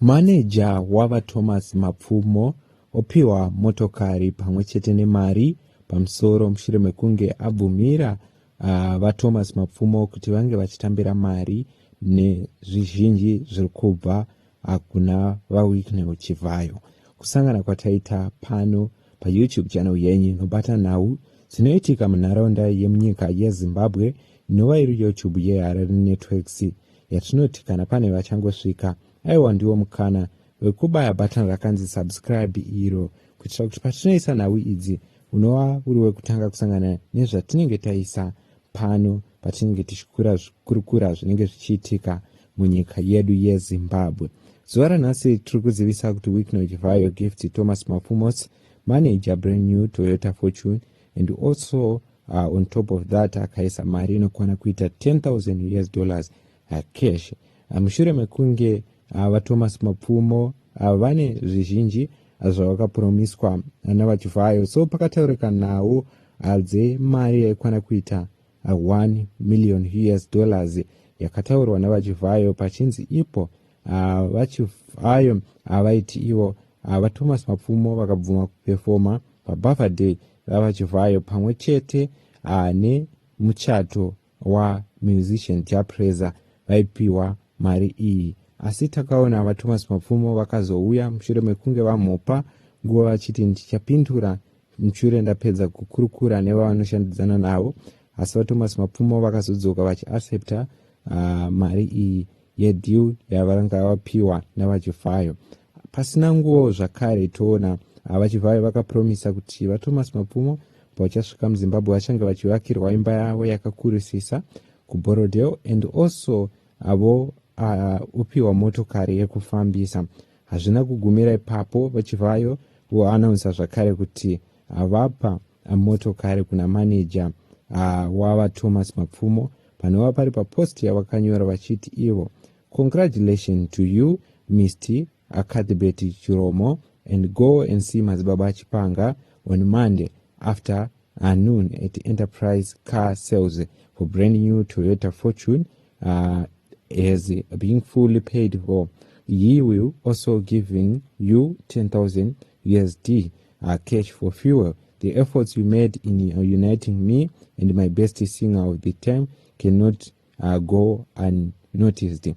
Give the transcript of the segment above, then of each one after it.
Manager wava Thomas Mapfumo opiwa motokari pamwechete nemari pamusoro mushure mekunge abvumira vaThomas Mapfumo kuti vange vachitambira mari nezvizhinji zviri kubva kuna vaWicknell Chivayo. Kusangana kwataita pano paYouTube channel yenyu inobata nhau dzinoitika munharaunda yemunyika yeZimbabwe inova iri YouTube yeHarare Networks yatinoti kana pane vachangosvika aiwa ndiwo mukana wekubaya button rakanzi subscribe iro kuitira kuti patinoisa nhau idzi unova uri wekutanga kusangana nezvatinenge taisa pano patinenge tichikura zvikurukura zvinenge zvichiitika munyika yedu yeZimbabwe. Zuva ranhasi tiri kuzivisa kuti Wicknell Chivayo gift Thomas Mapfumo's manager brand new Toyota Fortune, and also on top of that akaisa mari inokwana kuita $10,000 cash. Mushure mekunge vaThomas Mapfumo vane zvizhinji zvavakapromiswa navaChivayo, so pakataurika nhau dzemari yaikwana kuita $1 million yakataurwa navaChivayo pachinzi ipo vaChivayo vaiti ivo vaThomas Mapfumo vakabvuma kupefoma pabirthday ravaChivayo pamwe chete nemuchato wamusician Japreza vaipiwa mari iyi. Asi takaona vaThomas Mapfumo vakazouya mushure mekunge vamupa nguva vachiti ndichapindura mushure ndapedza kukurukura nevavanoshandidzana navo, asi vaThomas Mapfumo vakazodzoka vachiaccepta mari iyi yedeal yavanga vapiwa navaChivayo. Pasina nguva zvakare toona vaChivayo vakapromisa kuti vaThomas Mapfumo pavachasvika muZimbabwe vachange vachivakirwa imba yavo yakakurisisa kuBorodale, and also avo upiwa motokari yekufambisa. Hazvina kugumira ipapo, vaChivayo voannounce zvakare kuti vapa motokari kuna manager wavaThomas Mapfumo panova pari papost yavakanyora vachiti ivo, congratulations to you Mr. Akadibeti Chiromo, and go and see Mazibaba Chipanga on Monday after noon at Enterprise Car Sales for brand new Toyota Fortune as being fully paid for. He will also giving you $10,000 cash for fuel. The efforts you made in uniting me and my best singer of the time cannot go unnoticed.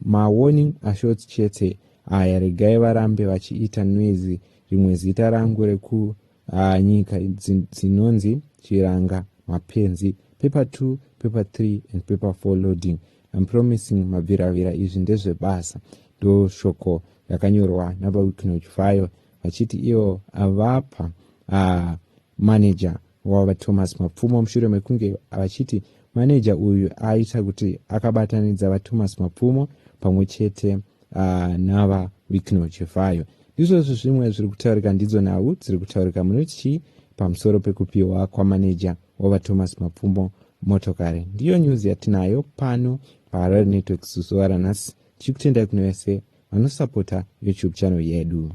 Maoni ashoti chete aya regai varambe vachiita nwezi rimwe zita rangu rekunyika dzinonzi chiranga mapenzi paper 2 paper 3 and paper 4 loading. I'm promising mabviravira izvi ndezvebasa. Ndo shoko yakanyorwa navaWicknell Chivayo vachiti ivo avapa manager wavaThomas Mapfumo mushure mekunge vachiti manager uyu aita kuti akabatanidza vaThomas Mapfumo pamwe chete navaWicknell Chivayo. Izvozvo zvimwe zviri kutaurika, ndidzo nhau dziri kutaurika. Munoti pamusoro pekupiwa kwamanager wavaThomas Mapfumo motokari. Ndiyo news yatinayo pano paHarare Networks zuva ranhasi. Tichikutendai kuno vese vanosapota YouTube channel yedu.